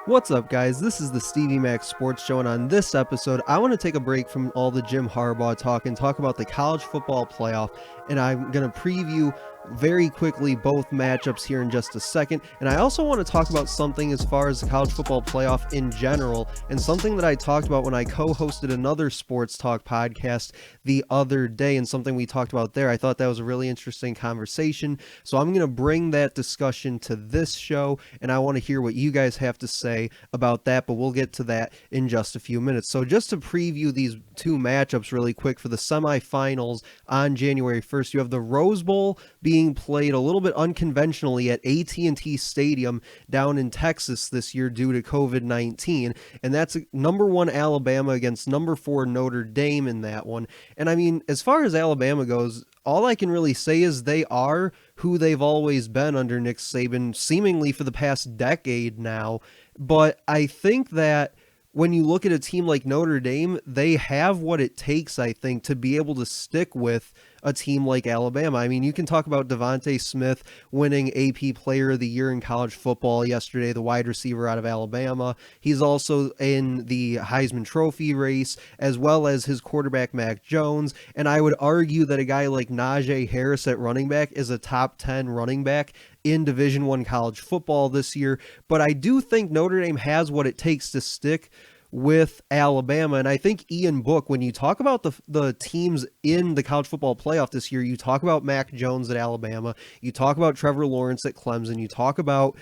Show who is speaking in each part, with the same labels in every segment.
Speaker 1: What's up, guys? This is the Stevie Mac Sports Show, and on this episode, I want to take a break from all the Jim Harbaugh talk and talk about the college football playoff, and I'm going to preview very quickly both matchups here in just a second. And I also want to talk about something as far as the college football playoff in general, and something that I talked about when I co-hosted another sports talk podcast the other day, and something we talked about there. I thought that was a really interesting conversation, so I'm going to bring that discussion to this show, and I want to hear what you guys have to say about that, but we'll get to that in just a few minutes. So just to preview these two matchups really quick for the semifinals on January 1st, you have the Rose Bowl being played a little bit unconventionally at AT&T Stadium down in Texas this year due to COVID-19, and that's number 1 Alabama against number 4 Notre Dame in that one. And I mean, as far as Alabama goes, all I can really say is they are who they've always been under Nick Saban, seemingly for the past decade now. But I think that when you look at a team like Notre Dame, they have what it takes, I think, to be able to stick with a team like Alabama. I mean, you can talk about Devontae Smith winning AP Player of the Year in college football yesterday, the wide receiver out of Alabama. He's also in the Heisman Trophy race, as well as his quarterback, Mac Jones. And I would argue that a guy like Najee Harris at running back is a top 10 running back in Division I college football this year. But I do think Notre Dame has what it takes to stick with Alabama. And I think Ian Book, when you talk about the teams in the college football playoff this year, you talk about Mac Jones at Alabama, you talk about Trevor Lawrence at Clemson, you talk about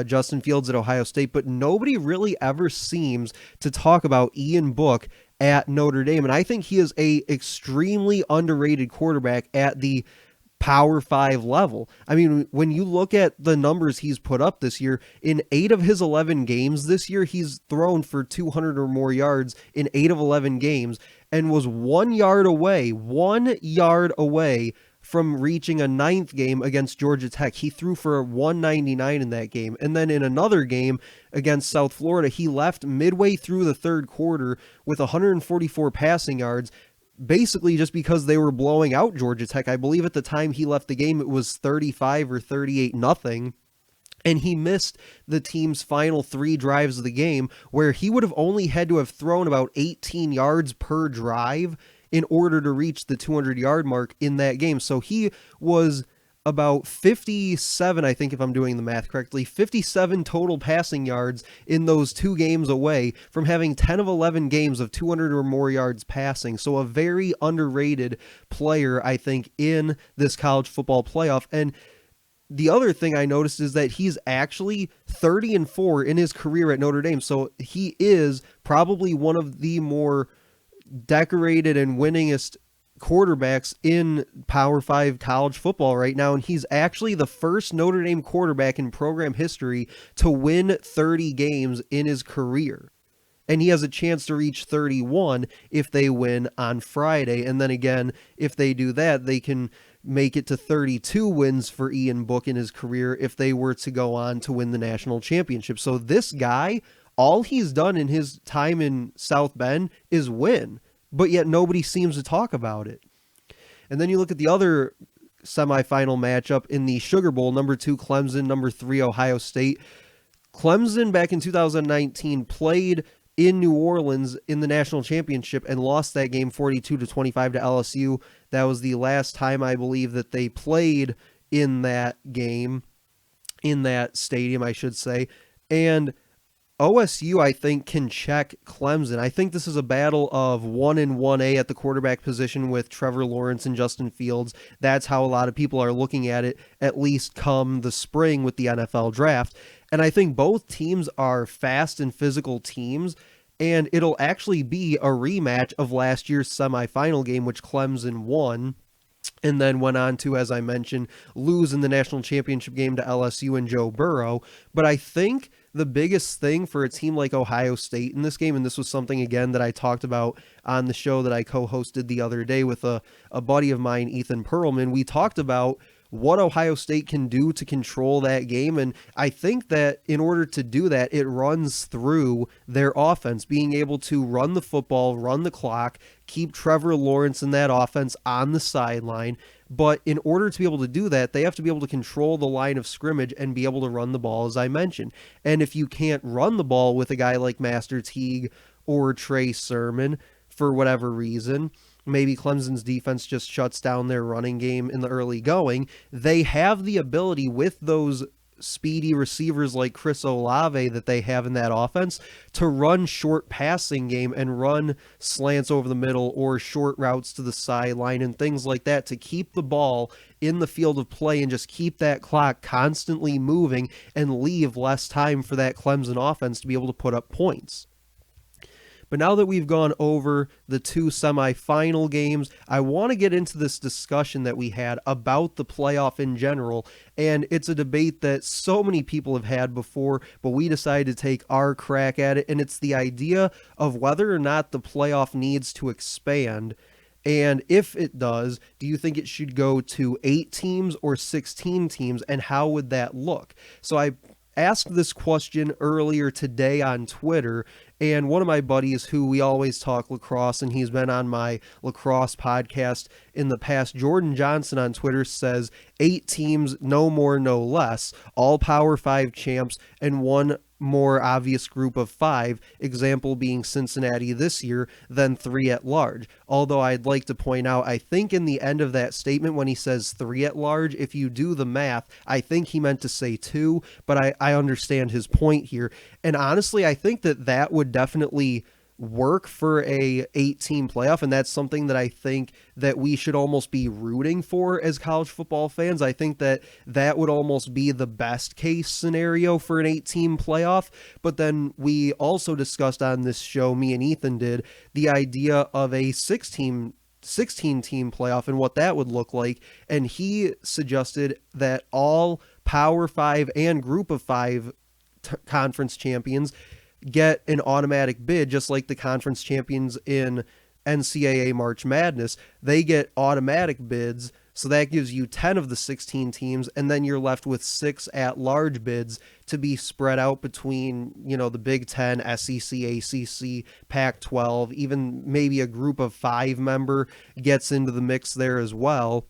Speaker 1: Justin Fields at Ohio State, but nobody really ever seems to talk about Ian Book at Notre Dame. And I think he is a extremely underrated quarterback at the Power 5 level. I mean, when you look at the numbers he's put up this year, in 8 of his 11 games this year, he's thrown for 200 or more yards in 8 of 11 games and was 1 yard away from reaching a 9th game against Georgia Tech. He threw for 199 in that game. And then in another game against South Florida, he left midway through the third quarter with 144 passing yards, basically just because they were blowing out Georgia Tech. I believe at the time he left the game, it was 35 or 38 nothing. And he missed the team's final 3 drives of the game, where he would have only had to have thrown about 18 yards per drive in order to reach the 200-yard mark in that game. So he was about 57, I think, if I'm doing the math correctly, 57 total passing yards in those 2 games away from having 10 of 11 games of 200 or more yards passing. So a very underrated player, I think, in this college football playoff. And the other thing I noticed is that he's actually 30-4 in his career at Notre Dame. So he is probably one of the more decorated and winningest quarterbacks in Power 5 college football right now, and he's actually the first Notre Dame quarterback in program history to win 30 games in his career. And he has a chance to reach 31 if they win on Friday. And then again, if they do that, they can make it to 32 wins for Ian Book in his career if they were to go on to win the national championship. So this guy, all he's done in his time in South Bend is win, but yet nobody seems to talk about it. And then you look at the other semifinal matchup in the Sugar Bowl, number 2 Clemson, number 3 Ohio State. Clemson back in 2019 played in New Orleans in the national championship and lost that game 42-25 to LSU. That was the last time, I believe, that they played in that game, in that stadium, I should say. And OSU, I think, can check Clemson. I think this is a battle of 1 and 1A at the quarterback position with Trevor Lawrence and Justin Fields. That's how a lot of people are looking at it, at least come the spring with the NFL draft. And I think both teams are fast and physical teams, and it'll actually be a rematch of last year's semifinal game, which Clemson won, and then went on to, as I mentioned, lose in the national championship game to LSU and Joe Burrow. But I think the biggest thing for a team like Ohio State in this game, and this was something, again, that I talked about on the show that I co-hosted the other day with a buddy of mine, Ethan Perlman, we talked about what Ohio State can do to control that game. And I think that in order to do that, it runs through their offense, being able to run the football, run the clock, keep Trevor Lawrence in that offense on the sideline. But in order to be able to do that, they have to be able to control the line of scrimmage and be able to run the ball, as I mentioned. And if you can't run the ball with a guy like Master Teague or Trey Sermon for whatever reason, maybe Clemson's defense just shuts down their running game in the early going, they have the ability with those speedy receivers like Chris Olave that they have in that offense to run short passing game and run slants over the middle or short routes to the sideline and things like that to keep the ball in the field of play and just keep that clock constantly moving and leave less time for that Clemson offense to be able to put up points. But now that we've gone over the two semifinal games, I want to get into this discussion that we had about the playoff in general. And it's a debate that so many people have had before, but we decided to take our crack at it. And it's the idea of whether or not the playoff needs to expand. And if it does, do you think it should go to 8 teams or 16 teams? And how would that look? So I asked this question earlier today on Twitter, and one of my buddies who we always talk lacrosse, and he's been on my lacrosse podcast in the past, Jordan Johnson on Twitter, says 8 teams, no more, no less, all Power 5 champs, and one more obvious group of 5, example being Cincinnati this year, than 3 at large. Although I'd like to point out, I think in the end of that statement when he says 3 at large, if you do the math, I think he meant to say 2, but I understand his point here. And honestly, I think that would definitely work for a 8-team playoff, and that's something that I think that we should almost be rooting for as college football fans. I think that would almost be the best case scenario for an 8-team playoff. But then we also discussed on this show, me and Ethan did, the idea of a 16-team playoff and what that would look like, and he suggested that all Power 5 and Group of 5 conference champions get an automatic bid, just like the conference champions in NCAA March Madness. They get automatic bids, so that gives you 10 of the 16 teams, and then you're left with 6 at-large bids to be spread out between, the Big Ten, SEC, ACC, Pac-12, even maybe a Group of 5 member gets into the mix there as well.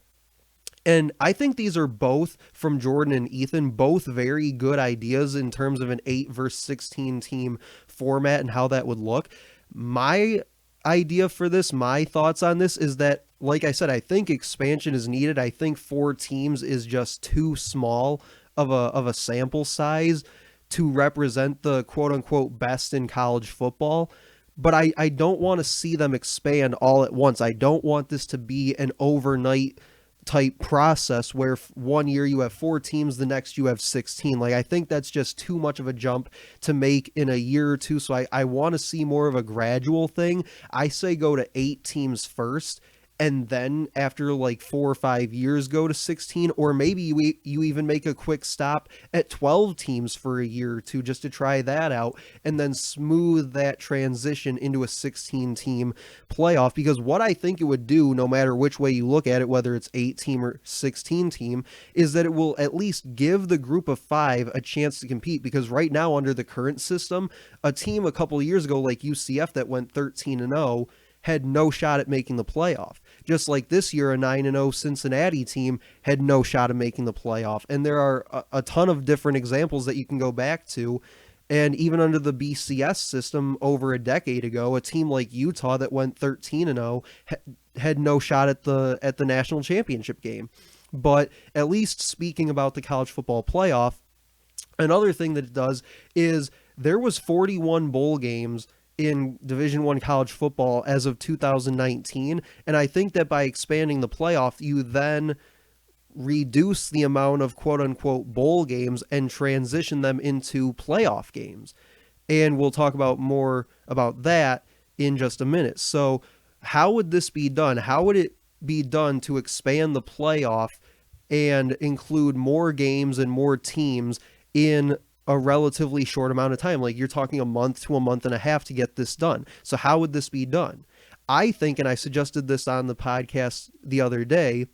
Speaker 1: And I think these are both, from Jordan and Ethan, both very good ideas in terms of an 8 versus 16 team format and how that would look. My idea for this, my thoughts on this is that, like I said, I think expansion is needed. I think 4 teams is just too small of a sample size to represent the quote-unquote best in college football. But I don't want to see them expand all at once. I don't want this to be an overnight type process where one year you have 4 teams, the next you have 16. Like, I think that's just too much of a jump to make in a year or two. So I want to see more of a gradual thing. I say go to 8 teams first, and then after like 4 or 5 years go to 16, or maybe you even make a quick stop at 12 teams for a year or two just to try that out, and then smooth that transition into a 16 team playoff. Because what I think it would do, no matter which way you look at it, whether it's 8 team or 16 team, is that it will at least give the Group of 5 a chance to compete. Because right now, under the current system, a team a couple of years ago like UCF that went 13-0 had no shot at making the playoff. Just like this year, a 9-0 Cincinnati team had no shot at making the playoff. And there are a ton of different examples that you can go back to. And even under the BCS system over a decade ago, a team like Utah that went 13-0 had no shot at the national championship game. But at least speaking about the college football playoff, another thing that it does is there was 41 bowl games in Division I college football as of 2019, and I think that by expanding the playoff, you then reduce the amount of quote-unquote bowl games and transition them into playoff games. And we'll talk about more about that in just a minute. So how would this be done? How would it be done to expand the playoff and include more games and more teams in a relatively short amount of time? Like, you're talking a month to a month and a half to get this done. So how would this be done? I think, and I suggested this on the podcast the other day,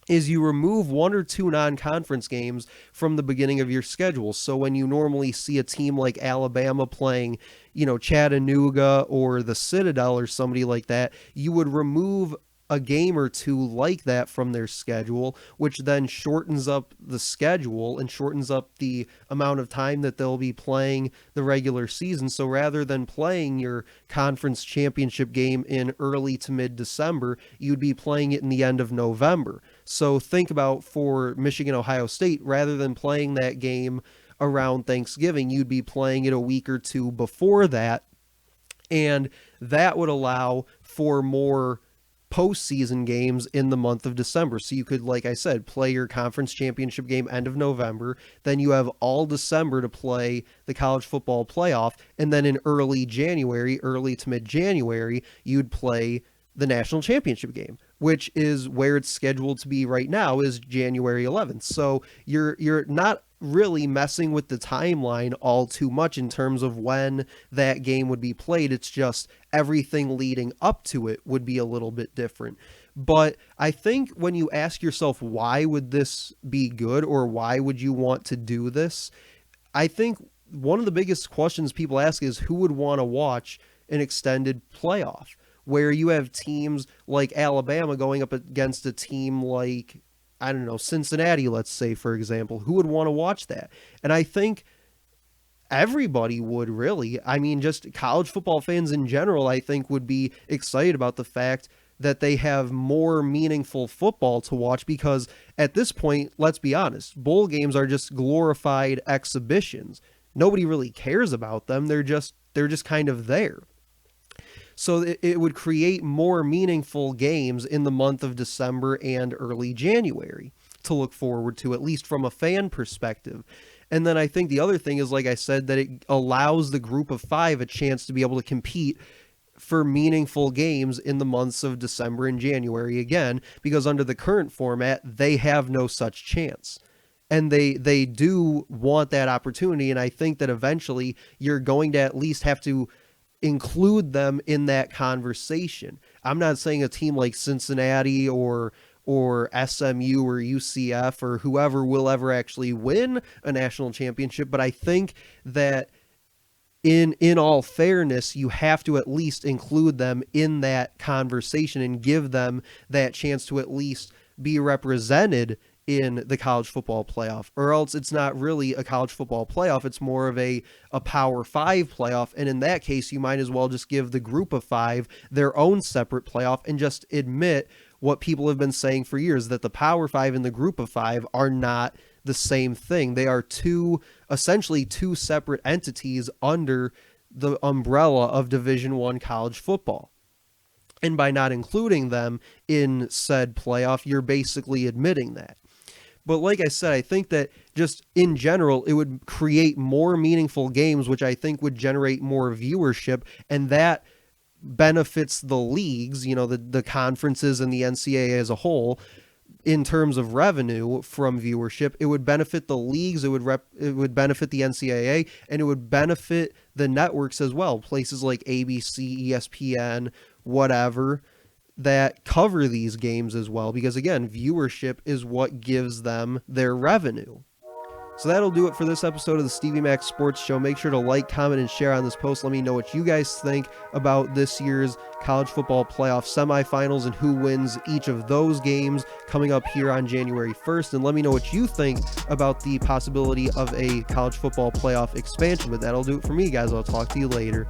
Speaker 1: is you remove one or two non-conference games from the beginning of your schedule. So when you normally see a team like Alabama playing, Chattanooga or the Citadel or somebody like that, you would remove a game or two like that from their schedule, which then shortens up the schedule and shortens up the amount of time that they'll be playing the regular season. So rather than playing your conference championship game in early to mid-December, you'd be playing it in the end of November. So think about for Michigan, Ohio State, rather than playing that game around Thanksgiving, you'd be playing it a week or two before that. And that would allow for more postseason games in the month of December. So you could, like I said, play your conference championship game end of November. Then you have all December to play the college football playoff. And then in early January, early to mid-January, you'd play the national championship game, which is where it's scheduled to be right now, is January 11th. So you're not really messing with the timeline all too much in terms of when that game would be played. It's just everything leading up to it would be a little bit different. But I think when you ask yourself, why would this be good, or why would you want to do this? I think one of the biggest questions people ask is, who would want to watch an extended playoff where you have teams like Alabama going up against a team like, I don't know, Cincinnati, let's say, for example? Who would want to watch that? And I think everybody would, really. I mean, just college football fans in general, I think, would be excited about the fact that they have more meaningful football to watch, because at this point, let's be honest, bowl games are just glorified exhibitions. Nobody really cares about them. They're just kind of there. So it would create more meaningful games in the month of December and early January to look forward to, at least from a fan perspective. And then I think the other thing is, like I said, that it allows the group of five a chance to be able to compete for meaningful games in the months of December and January again, because under the current format, they have no such chance. And they do want that opportunity, and I think that eventually you're going to at least have to include them in that conversation. I'm not saying a team like Cincinnati or SMU or UCF or whoever will ever actually win a national championship, but I think that in all fairness, you have to at least include them in that conversation and give them that chance to at least be represented in the college football playoff, or else it's not really a college football playoff. It's more of a Power 5 playoff. And in that case, you might as well just give the group of five their own separate playoff and just admit what people have been saying for years, that the Power 5 and the group of five are not the same thing. They are essentially two separate entities under the umbrella of Division I college football. And by not including them in said playoff, you're basically admitting that. But like I said, I think that just in general, it would create more meaningful games, which I think would generate more viewership, and that benefits the leagues, the conferences and the NCAA as a whole, in terms of revenue from viewership. It would benefit the leagues, it would benefit the NCAA, and it would benefit the networks as well, places like ABC, ESPN, whatever, that cover these games as well, because again, viewership is what gives them their revenue. So that'll do it for this episode of the Stevie Mac Sports Show. Make sure to like, comment, and share on this post. Let me know what you guys think about this year's college football playoff semifinals and who wins each of those games coming up here on January 1st. And let me know what you think about the possibility of a college football playoff expansion. But that'll do it for me, guys. I'll talk to you later.